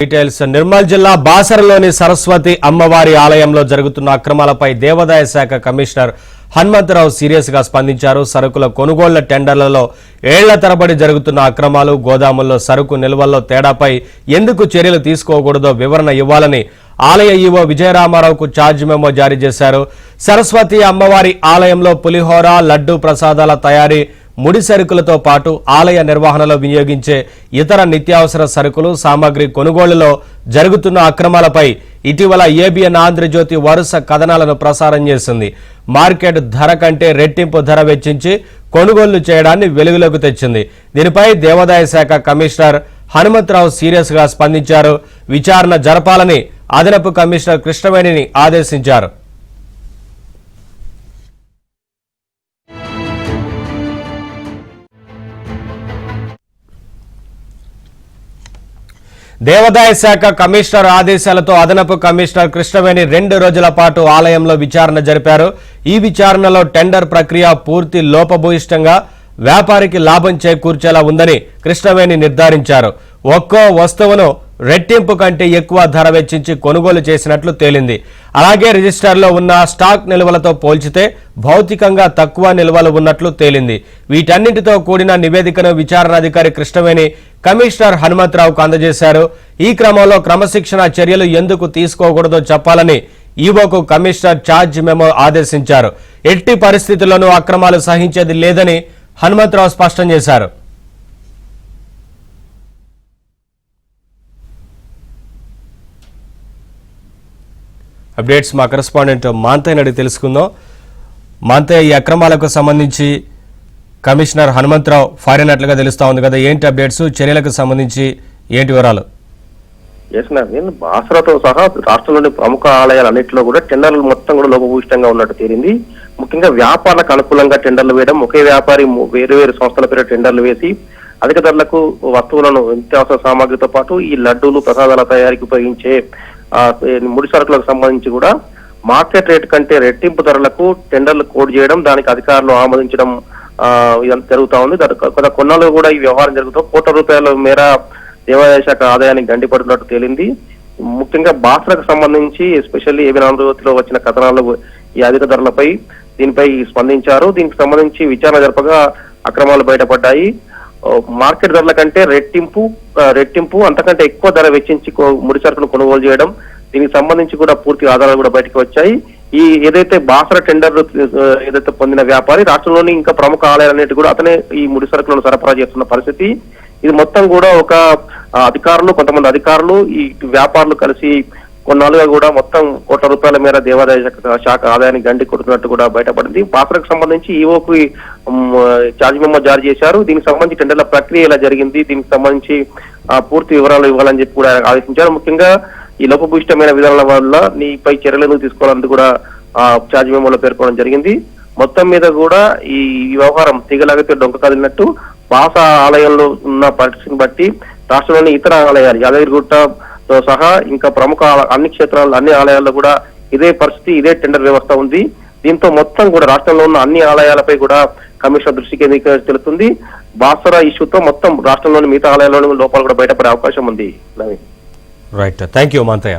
Details Nirmal జిల్లా బాసరలోని సరస్వతి అమ్మవారి ఆలయంలో జరుగుతున్న అక్రమాలపై దేవాదాయ శాఖ కమిషనర్ హనుమంతరావు సీరియస్ గా స్పందించారు. సరుకుల కొనుగోళ్ల టెండర్లలో ఏళ్ల తరబడి జరుగుతున్న అక్రమాలు, గోదాముల్లో సరుకు నిల్వల్లో తేడాపై ఎందుకు చర్యలు తీసుకోకూడదో వివరణ ఇవ్వాలని ఆలయ ఈవో విజయరామారావుకు ఛార్జ్ మెమో జారీ చేశారు. సరస్వతి అమ్మవారి ఆలయంలో పులిహోర, లడ్డూ ప్రసాదాల తయారీ, ముడి సరుకులతో పాటు ఆలయ నిర్వహణలో వినియోగించే ఇతర నిత్యావసర సరుకులు, సామాగ్రి కొనుగోళ్లలో జరుగుతున్న అక్రమాలపై ఇటీవల ఏబిఎన్ ఆంధ్రజ్యోతి వరుస కథనాలను ప్రసారం చేసింది. మార్కెట్ ధర కంటే రెట్టింపు ధర వెచ్చించి కొనుగోళ్లు చేయడాన్ని వెలుగులోకి తెచ్చింది. దీనిపై దేవాదాయ శాఖ కమిషనర్ హనుమంతరావు సీరియస్ గా స్పందించారు. విచారణ జరపాలని అదనపు కమిషనర్ కృష్ణవేణిని ఆదేశించారు. దేవాదాయ శాఖ కమిషనర్ ఆదేశాలతో అదనపు కమిషనర్ కృష్ణవేణి 2 రోజుల పాటు ఆలయంలో విచారణ జరిపారు. ఈ విచారణలో టెండర్ ప్రక్రియ పూర్తి లోపభూయిష్టంగా వ్యాపారికి లాభం చేకూర్చేలా ఉందని కృష్ణవేణి నిర్ధారించారు. ఒక్కో వస్తువును రెట్టింపు కంటే ఎక్కువ ధర వెచ్చించి కొనుగోలు చేసినట్లు తేలింది. అలాగే రిజిస్టర్లో ఉన్న స్టాక్ నిల్వలతో పోల్చితే భౌతికంగా తక్కువ నిల్వలు ఉన్నట్లు తేలింది. వీటన్నింటితో కూడిన నివేదికను విచారణాధికారి కృష్ణవేణి కమిషనర్ హనుమంతరావుకు అందజేశారు. ఈ క్రమంలో క్రమశిక్షణ చర్యలు ఎందుకు తీసుకోకూడదో చెప్పాలని ఈవోకు కమిషనర్ ఛార్జ్ మెమో ఆదేశించారు. ఎట్టి పరిస్థితుల్లోనూ అక్రమాలు సహించేది లేదని హనుమంతరావు స్పష్టం చేశారు. అప్డేట్స్ మా కరెస్పాండెంట్ మాంతయ్యని అడిగి తెలుసుకుందాం. మాంతయ్య, ఈ అక్రమాలకు సంబంధించి కమిషనర్ హనుమంతరావు ఫైర్ అయినట్లుగా తెలుస్తా ఉంది కదా, ఏంటి అప్డేట్స్, చర్యలకు సంబంధించి ఏంటి వివరాలు? బాసరతో సహా రాష్ట్రంలోని ప్రముఖ ఆలయాలన్నింటిలో కూడా టెండర్లు మొత్తం కూడా లోపభూయిష్టంగా ఉన్నట్టు తేలింది. ముఖ్యంగా వ్యాపారులకు అనుకూలంగా టెండర్లు వేయడం, ఒకే వ్యాపారి వేరు వేరు సంస్థల పేరు టెండర్లు వేసి అధిక ధరలకు వస్తువులను, నిత్యావసర సామాగ్రితో పాటు ఈ లడ్డూలు, ప్రసాదాల తయారీకి ఉపయోగించే ముడి సరుకులకు సంబంధించి కూడా మార్కెట్ రేట్ కంటే రెట్టింపు ధరలకు టెండర్లు కోడ్ చేయడం, దానికి అధికారులు ఆమోదించడం ఇదంతా జరుగుతా ఉంది. కొన్నాళ్ళు కూడా ఈ వ్యవహారం జరుగుతూ కోట్ల రూపాయల మేర దేవాదాయ శాఖ ఆదాయానికి గండిపడుతున్నట్టు తేలింది. ముఖ్యంగా బాసరకు సంబంధించి ఎస్పెషల్లీ ఏబిఎన్ ఆంధ్రజ్యోతిలో వచ్చిన కథనాలు ఈ అధిక ధరలపై దీనిపై స్పందించారు. దీనికి సంబంధించి విచారణ జరపగా అక్రమాలు బయటపడ్డాయి. మార్కెట్ ధరల కంటే రెట్టింపు అంతకంటే ఎక్కువ ధర వెచ్చించి ముడి సరుకును కొనుగోలు చేయడం, దీనికి సంబంధించి కూడా పూర్తి ఆధారాలు కూడా బయటకు వచ్చాయి. ఈ ఏదైతే బాసర టెండర్ ఏదైతే పొందిన వ్యాపారి రాష్ట్రంలోని ఇంకా ప్రముఖ ఆలయాలన్నిటి కూడా అతనే ఈ ముడి సరుకులను సరఫరా చేస్తున్న పరిస్థితి. ఇది మొత్తం కూడా ఒక కొంతమంది అధికారులు, ఈ వ్యాపారులు కలిసి కొన్నాళ్ళుగా కూడా మొత్తం కోట్ల రూపాయల మేర దేవాదాయ శాఖ ఆదాయాన్ని గండి కొడుతున్నట్టు కూడా బయటపడింది. బాసరకు సంబంధించి ఈవోకు ఛార్జ్ మెమో జారీ చేశారు. దీనికి సంబంధించి టెండర్ల ప్రక్రియ ఎలా జరిగింది, దీనికి సంబంధించి పూర్తి వివరాలు ఇవ్వాలని చెప్పి కూడా ఆదేశించారు. ముఖ్యంగా ఈ లోపభూయిష్టమైన విధానాల వల్ల నీపై చర్యలను తీసుకోవాలని కూడా ఛార్జ్ మెమోలో పేర్కొనడం జరిగింది. మొత్తం మీద కూడా ఈ వ్యవహారం తీగలాగితే డొంక కదిలినట్టు బాస ఆలయంలో ఉన్న పరిస్థితిని బట్టి రాష్ట్రంలోని ఇతర ఆలయాలు యాదగిరిగుట్టతో సహా ఇంకా ప్రముఖ అన్ని ఆలయాల్లో కూడా ఇదే పరిస్థితి, ఇదే టెండర్ వ్యవస్థ ఉంది. దీంతో మొత్తం కూడా రాష్ట్రంలో ఉన్న అన్ని ఆలయాలపై కూడా కమిషనర్ దృష్టి కేంద్రీకరిస్తుంది. బాసరా ఇష్యూతో మొత్తం రాష్ట్రంలోని మిగతా ఆలయాల్లోని లోపాలు కూడా బయటపడే అవకాశం ఉంది. Right, thank you Manthaiah.